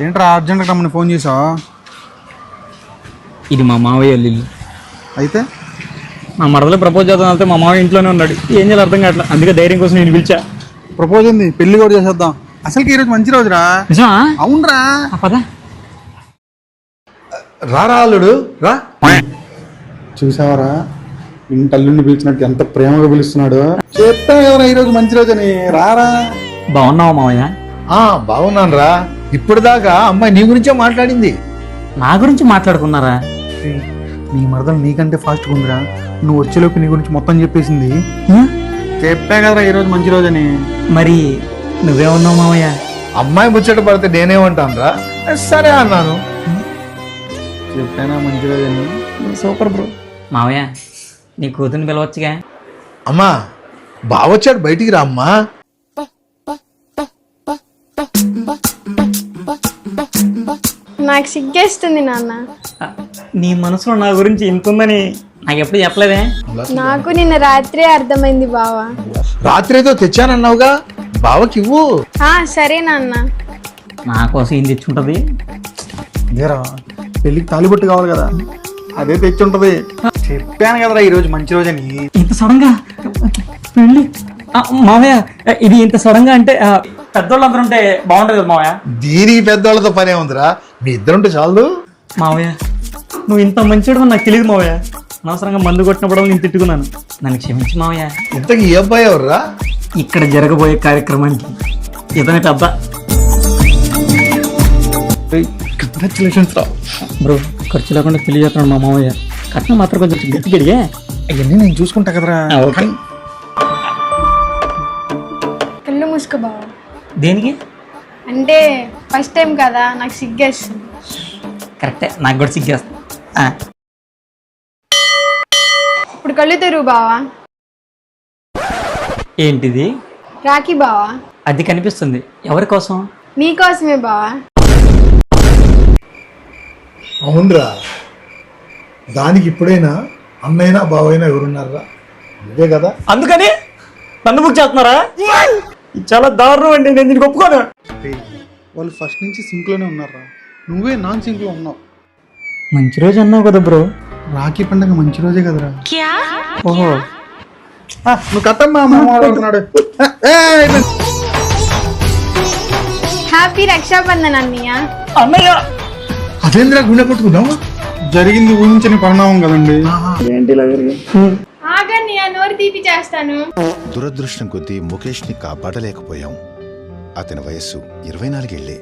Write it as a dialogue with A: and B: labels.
A: ఏంట్రా అర్జెంట్గా రమ్మని ఫోన్ చేసావా?
B: ఇది మా మావయ్య ఇల్లు.
A: అయితే
B: మా మరదలు ప్రపోజ్ చేద్దాం వెళ్తే మా మావయ్య ఇంట్లోనే ఉన్నాడు. ఏం చేయాలి అర్థం కావట్లేదు. అందుకే ధైర్యం కోసం నేను పిలిచా.
A: ప్రపోజ్ ఉంది, పెళ్లి కూడా చేసేద్దాం. అసలుకి ఈరోజు మంచి రోజురా.
B: నిజమా?
A: అవునరా.
B: పదా
C: రారా అల్లుడు రా.
A: చూసావరా ఇంటల్లుని పిలిచినట్టు ఎంత ప్రేమగా పిలుస్తున్నాడు. చెప్పాను కదరా ఈరోజు మంచి రోజు అని. రారా.
B: బాగున్నావా మావయ్య?
C: బాగున్నాను రా. ఇప్పటిదాకా అమ్మాయి నీ గురించే మాట్లాడింది.
B: నా గురించి మాట్లాడుకున్నారా?
A: నీ మరదలు నీకంటే ఫాస్ట్గా ఉందిరా. నువ్వు వచ్చేలోపు నీ గురించి మొత్తం చెప్పేసింది. చెప్పా కదరా ఈరోజు మంచి రోజు అని.
B: మరి నువ్వేమన్నావు మావయ్య?
C: అమ్మాయి ముచ్చట పడితే నేనేమంటాను రా. సరే అన్నాను.
A: చెప్పానా మంచి రోజు అని.
B: Super bro. మావయ్య నీ కూతుర్ని పిలవచ్చుగా.
C: అమ్మా బావొచ్చాడు, బయటికి రా అమ్మా.
D: నాకు సిగ్గేస్తుంది నాన్న.
B: నీ మనసులో నా గురించి ఇంత ఉందని నాకు ఎప్పుడు చెప్పలేదే.
D: నాకు నిన్న రాత్రే అర్థమైంది బావా.
C: రాత్రి ఏదో తెచ్చానన్నావుగా, బావకి ఇవ్వు.
D: సరే నాన్న.
B: నా కోసం ఏం తెచ్చుంటది?
A: అదేరా పెళ్ళికి తాలిబొట్టు కావాలి కదా, అదే తెచ్చుంటది. చెప్పాను కదరా ఈరోజు మంచి రోజు అని.
B: ఇంత సడన్ గా పెళ్ళి? మావయ్య ఇది ఇంత సడన్ గా అంటే పెద్దోళ్ళందరూ ఉంటే బాగుంటది కదా మావయ్య.
C: దీనికి పెద్దవాళ్ళతో పనే ఉందిరా, మీ ఇద్దరుంటే చాలు.
B: మావయ్య నువ్వు ఇంత మంచివాడు నాకు తెలియదు మావయ్య. అనవసరంగా మందు కొట్టినప్పుడు నేను తిట్టుకున్నాను. నన్ను క్షమించి మావయ్య.
C: ఇంతకీ ఏ అబ్బాయి ఎవర్రా?
B: ఇక్కడ జరగబోయే కార్యక్రమానికి ఇతని పెద్ద.
A: కంగ్రాచులేషన్స్ రా
B: బ్రో. ఖర్చు లేకుండా పెళ్లి చేస్తున్నాడు మా మావయ్య. కట్నం మాత్రం కొంచెం గట్టి గడిగే.
A: అవన్నీ నేను చూసుకుంటా కదరా.
B: ఓకే.
D: కళ్ళు మూసుకో బావా.
B: దేనికి?
D: అంటే ఫస్ట్ టైం కదా, నాకు సిగ్గేస్తుంది.
B: కరెక్టే, నాకు కూడా సిగ్గేస్తా.
D: ఇప్పుడు కళ్ళు తెరువు బావా.
B: ఏంటిది?
D: రాఖీ బావా.
B: అది కనిపిస్తుంది. ఎవరి కోసం?
D: నీకోసమే బావా.
C: అవునరా, దానికి ఇప్పుడైనా అన్నైనా బావైనా ఎవరున్నారా? ఇదే కదా.
B: అందుకని నన్ను బుక్ చేస్తున్నారా? చాలా దారుణం అండి. నేను దీనికి ఒప్పుకోను.
A: వాళ్ళు ఫస్ట్ నుంచి సింక్ లోనే ఉన్నారా, నువ్వే నాన్ సింక్ లో ఉన్నావు.
B: మంచి రోజు అన్నావు కదా బ్రో.
A: రాఖీ పండుగ మంచి రోజే కదరా.
B: ఓహో,
A: నువ్వు కట్టమ్మా. మాట్లాడుతున్నాడు.
D: హ్యాపీ రక్షాబంధన్ అన్నయ్య.
B: అన్నయ్య
C: అదేంద్రా గుండె కొట్టుకున్నావు?
A: జరిగింది ఊహించని పరిణామం కదండి.
D: ఆగన్నయ్య, నోరు తీపి చేస్తాను.
E: దురదృష్టం కొద్దీ ముఖేష్ని కాపాడలేకపోయాం. అతని వయస్సు 24 ఏళ్లే.